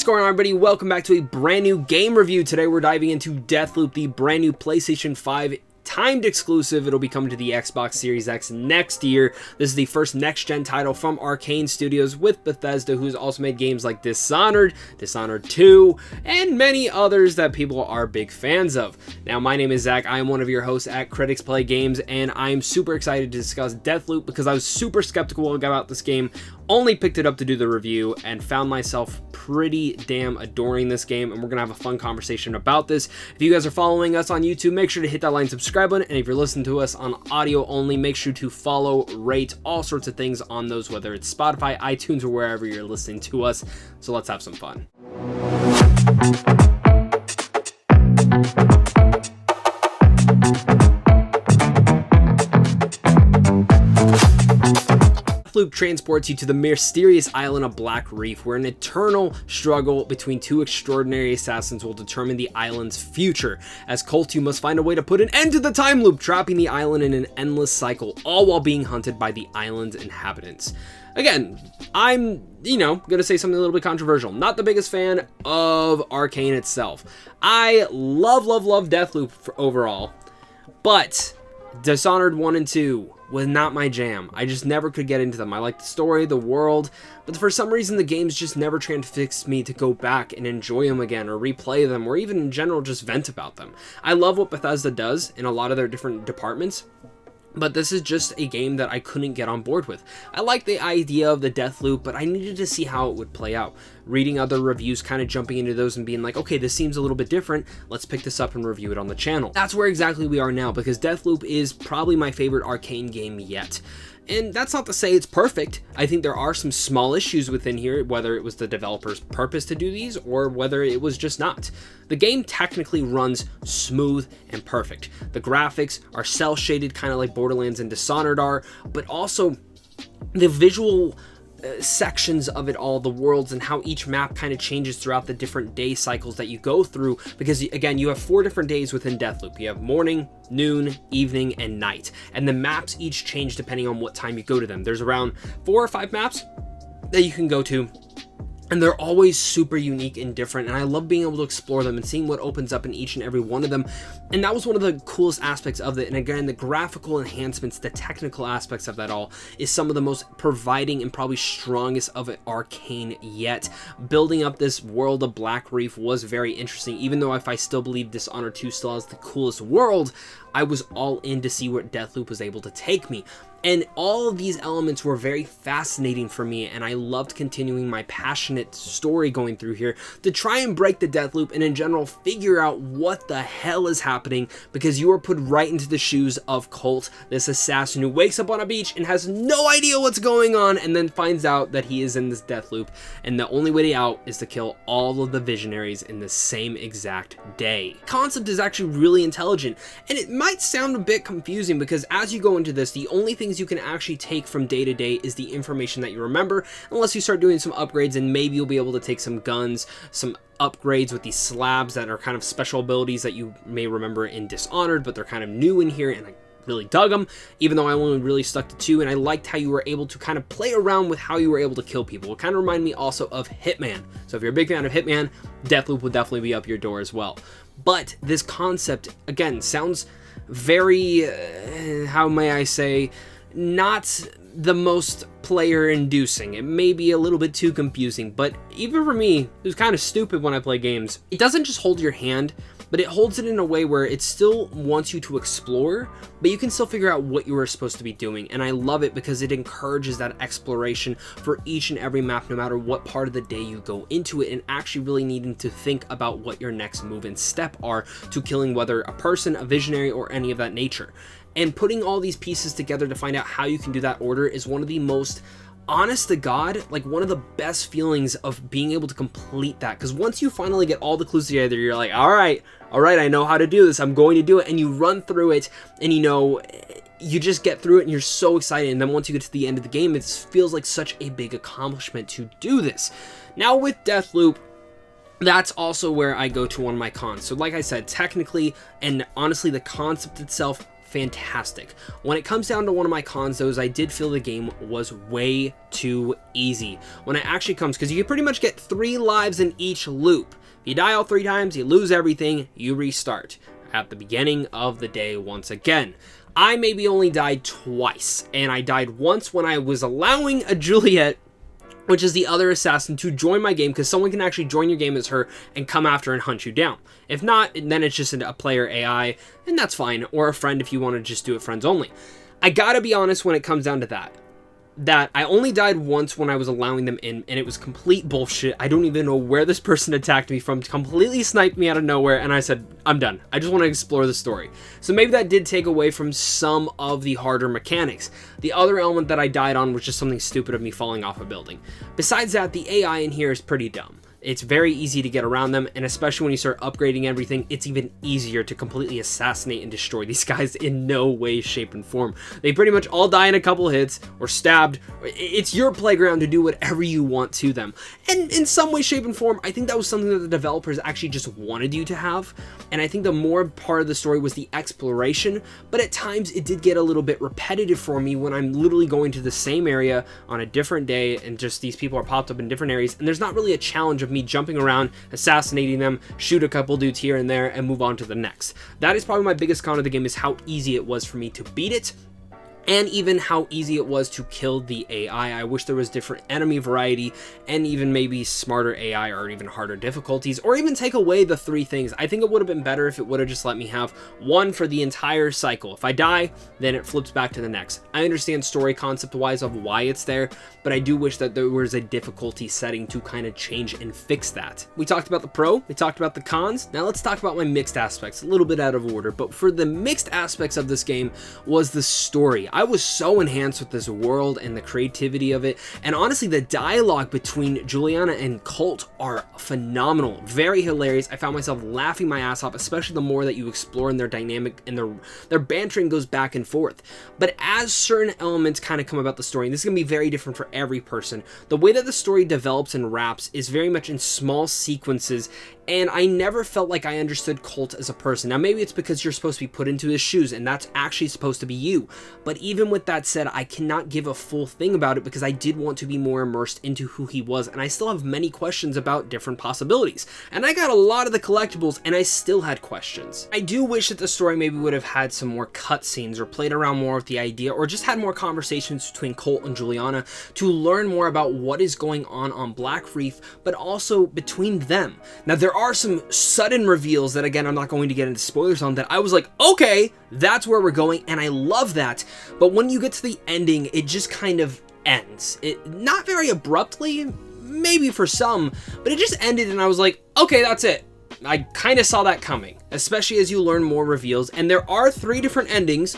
going on, everybody? Welcome back to a brand new game review. Today we're diving into Deathloop, the brand new PlayStation 5 timed exclusive. It'll be coming to the Xbox Series X next year. This is the first next-gen title from Arkane Studios with Bethesda, who's also made games like Dishonored, Dishonored 2, and many others that people are big fans of. Now, my name is Zach. I am one of your hosts at Critics Play Games, and I'm super excited to discuss Deathloop because I was super skeptical about this game. Only picked it up to do the review and found myself pretty damn adoring this game, and we're gonna have a fun conversation about this. If you guys are following us on YouTube, make sure to hit that like and subscribe button, and if you're listening to us on audio only, make sure to follow, rate, all sorts of things on those, whether it's Spotify, iTunes, or wherever you're listening to us. So let's have some fun. Deathloop transports you to the mysterious island of Black Reef, where an eternal struggle between two extraordinary assassins will determine the island's future. As Colt, you must find a way to put an end to the time loop, trapping the island in an endless cycle, all while being hunted by the island's inhabitants. Again, I'm, gonna say something a little bit controversial. Not the biggest fan of Arkane itself. I love Deathloop overall, but Dishonored 1 and 2 was not my jam. I just never could get into them. I like the story, the world, but for some reason the games just never transfixed me to go back and enjoy them again or replay them or even in general just vent about them. I love what Bethesda does in a lot of their different departments, but this is just a game that I couldn't get on board with. I like the idea of the Deathloop, but I needed to see how it would play out. Reading other reviews, kind of jumping into those and being like, okay, this seems a little bit different. Let's pick this up and review it on the channel. That's where exactly we are now, because Deathloop is probably my favorite Arkane game yet. And that's not to say it's perfect. I think there are some small issues within here, whether it was the developer's purpose to do these or whether it was just not. The game technically runs smooth and perfect. The graphics are cel-shaded, kind of like Borderlands and Dishonored are, but also the visual sections of it all, the worlds, and how each map kind of changes throughout the different day cycles that you go through, because again, you have 4 different days within Deathloop. You have morning, noon, evening, and night, and the maps each change depending on what time you go to them. There's around 4 or 5 maps that you can go to, and they're always super unique and different, and I love being able to explore them and seeing what opens up in each and every one of them. And that was one of the coolest aspects of it. And again, the graphical enhancements, the technical aspects of that all is some of the most providing and probably strongest of it Arkane yet. Building up this world of Black Reef was very interesting, even though if I still believe Dishonored 2 still has the coolest world, I was all in to see where Deathloop was able to take me. And all of these elements were very fascinating for me, and I loved continuing my passionate story going through here to try and break the Deathloop and in general figure out what the hell is happening, because you are put right into the shoes of Colt, this assassin who wakes up on a beach and has no idea what's going on and then finds out that he is in this Deathloop, and the only way out is to kill all of the visionaries in the same exact day. The concept is actually really intelligent, and it might sound a bit confusing because as you go into this, the only things you can actually take from day to day is the information that you remember, unless you start doing some upgrades, and maybe you'll be able to take some guns, some upgrades with these slabs that are kind of special abilities that you may remember in Dishonored, but they're kind of new in here, and I really dug them, even though I only really stuck to 2, and I liked how you were able to kind of play around with how you were able to kill people. It kind of reminded me also of Hitman. So if you're a big fan of Hitman, Deathloop will definitely be up your door as well. But this concept, again, sounds very, how may I say, not the most player inducing. It may be a little bit too confusing, but even for me, it was kind of stupid when I play games. It doesn't just hold your hand, but it holds it in a way where it still wants you to explore, but you can still figure out what you were supposed to be doing. And I love it because it encourages that exploration for each and every map, no matter what part of the day you go into it, and actually really needing to think about what your next move and step are to killing whether a person, a visionary, or any of that nature. And putting all these pieces together to find out how you can do that order is one of the most, honest to God, like one of the best feelings of being able to complete that. Because once you finally get all the clues together, you're like, all right, I know how to do this. I'm going to do it. And you run through it, and you just get through it, and you're so excited. And then once you get to the end of the game, it feels like such a big accomplishment to do this. Now with Deathloop, that's also where I go to one of my cons. So like I said, technically and honestly, the concept itself, fantastic. When it comes down to one of my cons, though, is I did feel the game was way too easy. When it actually comes, because you pretty much get 3 lives in each loop. If you die all 3 times, you lose everything, you restart at the beginning of the day once again. I maybe only died twice, and I died once when I was allowing a Juliet, which is the other assassin, to join my game, because someone can actually join your game as her and come after and hunt you down. If not, then it's just a player AI, and that's fine, or a friend if you want to just do it friends only. I gotta be honest when it comes down to that I only died once when I was allowing them in, and it was complete bullshit. I don't even know where this person attacked me from, completely sniped me out of nowhere, and I said, I'm done. I just want to explore the story. So maybe that did take away from some of the harder mechanics. The other element that I died on was just something stupid of me falling off a building. Besides that, the AI in here is pretty dumb. It's very easy to get around them, and especially when you start upgrading everything, it's even easier to completely assassinate and destroy these guys in no way, shape, and form. They pretty much all die in a couple hits, or stabbed. It's your playground to do whatever you want to them. And in some way, shape, and form, I think that was something that the developers actually just wanted you to have, and I think the more part of the story was the exploration, but at times it did get a little bit repetitive for me when I'm literally going to the same area on a different day, and just these people are popped up in different areas, and there's not really a challenge of me jumping around, assassinating them, shoot a couple dudes here and there, and move on to the next. That is probably my biggest con of the game, is how easy it was for me to beat it, and even how easy it was to kill the AI. I wish there was different enemy variety, and even maybe smarter AI, or even harder difficulties, or even take away the 3 things. I think it would have been better if it would have just let me have 1 for the entire cycle. If I die, then it flips back to the next. I understand story concept-wise of why it's there, but I do wish that there was a difficulty setting to kind of change and fix that. We talked about the pro, we talked about the cons. Now let's talk about my mixed aspects, a little bit out of order, but for the mixed aspects of this game was the story. I was so enhanced with this world and the creativity of it, and honestly the dialogue between Juliana and Colt are phenomenal, very hilarious. I found myself laughing my ass off, especially the more that you explore in their dynamic, and their bantering goes back and forth. But as certain elements kind of come about the story, and this is going to be very different for every person, the way that the story develops and wraps is very much in small sequences, and I never felt like I understood Colt as a person. Now maybe it's because you're supposed to be put into his shoes, and that's actually supposed to be you, but even with that said, I cannot give a full thing about it because I did want to be more immersed into who he was, and I still have many questions about different possibilities. And I got a lot of the collectibles, and I still had questions. I do wish that the story maybe would have had some more cutscenes, or played around more with the idea, or just had more conversations between Colt and Juliana to learn more about what is going on Black Reef, but also between them. Now there are some sudden reveals that, again, I'm not going to get into spoilers on, that I was like, okay, that's where we're going, and I love that. But when you get to the ending, it just kind of ends. It not very abruptly, maybe for some, but it just ended, and I was like, okay, that's it. I kind of saw that coming, especially as you learn more reveals, and there are 3 different endings.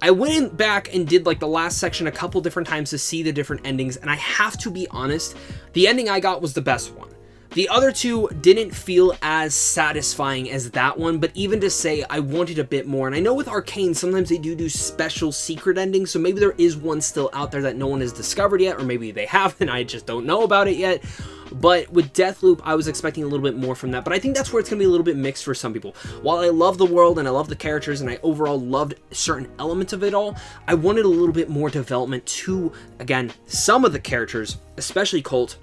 I went back and did like the last section a couple different times to see the different endings, and I have to be honest, the ending I got was the best one. The other 2 didn't feel as satisfying as that one, but even to say I wanted a bit more, and I know with Arkane sometimes they do special secret endings, so maybe there is one still out there that no one has discovered yet, or maybe they have and I just don't know about it yet. But with Deathloop, I was expecting a little bit more from that, but I think that's where it's going to be a little bit mixed for some people. While I love the world and I love the characters and I overall loved certain elements of it all, I wanted a little bit more development to, again, some of the characters, especially Colt,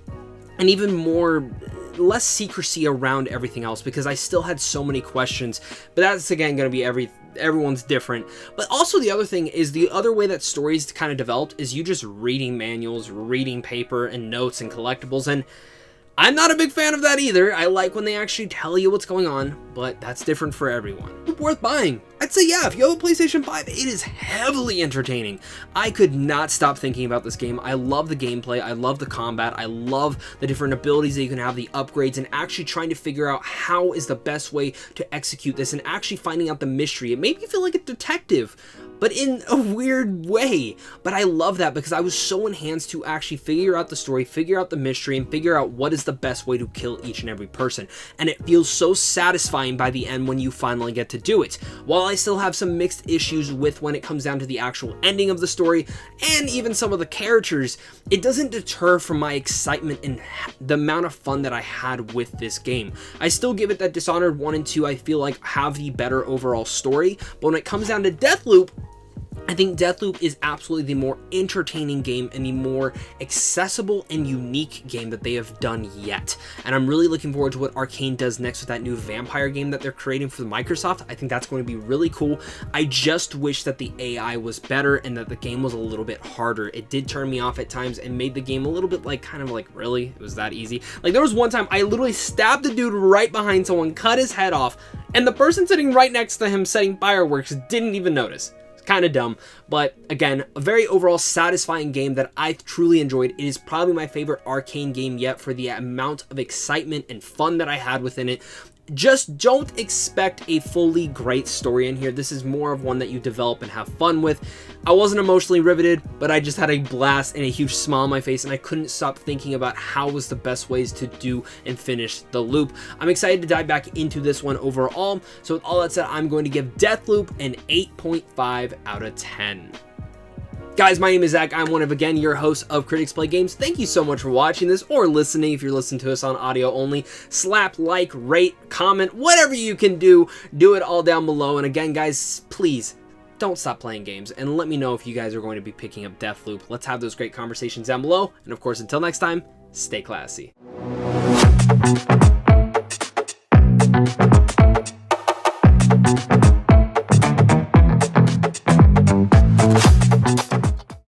and even more, less secrecy around everything else, because I still had so many questions. But that's, again, going to be everyone's different. But also the other thing is, the other way that stories kind of developed is you just reading manuals, reading paper and notes and collectibles, and I'm not a big fan of that either. I like when they actually tell you what's going on, but that's different for everyone. Worth buying. I'd say, yeah, if you have a PlayStation 5, it is heavily entertaining. I could not stop thinking about this game. I love the gameplay, I love the combat, I love the different abilities that you can have, the upgrades, and actually trying to figure out how is the best way to execute this, and actually finding out the mystery. It made me feel like a detective, but in a weird way. But I love that because I was so enhanced to actually figure out the story, figure out the mystery, and figure out what is the best way to kill each and every person. And it feels so satisfying by the end when you finally get to do it. While I still have some mixed issues with when it comes down to the actual ending of the story and even some of the characters, it doesn't deter from my excitement and the amount of fun that I had with this game. I still give it that Dishonored 1 and 2 I feel like have the better overall story, but when it comes down to Deathloop, I think Deathloop is absolutely the more entertaining game and the more accessible and unique game that they have done yet. And I'm really looking forward to what Arkane does next with that new vampire game that they're creating for Microsoft. I think that's going to be really cool. I just wish that the AI was better and that the game was a little bit harder. It did turn me off at times and made the game a little bit like, kind of like, really? It was that easy? Like, there was one time I literally stabbed a dude right behind someone, cut his head off, and the person sitting right next to him setting fireworks didn't even notice. Kind of dumb, but again, a very overall satisfying game that I truly enjoyed. It is probably my favorite Arkane game yet for the amount of excitement and fun that I had within it. Just don't expect a fully great story in here. This is more of one that you develop and have fun with. I wasn't emotionally riveted, but I just had a blast and a huge smile on my face, and I couldn't stop thinking about how was the best ways to do and finish the loop. I'm excited to dive back into this one overall. So with all that said, I'm going to give Deathloop an 8.5 out of 10. Guys, my name is Zach. I'm one of, again, your hosts of Critics Play Games. Thank you so much for watching this or listening if you're listening to us on audio only. Slap, like, rate, comment, whatever you can do it all down below. And again, guys, please don't stop playing games and let me know if you guys are going to be picking up Deathloop. Let's have those great conversations down below. And of course, until next time, stay classy.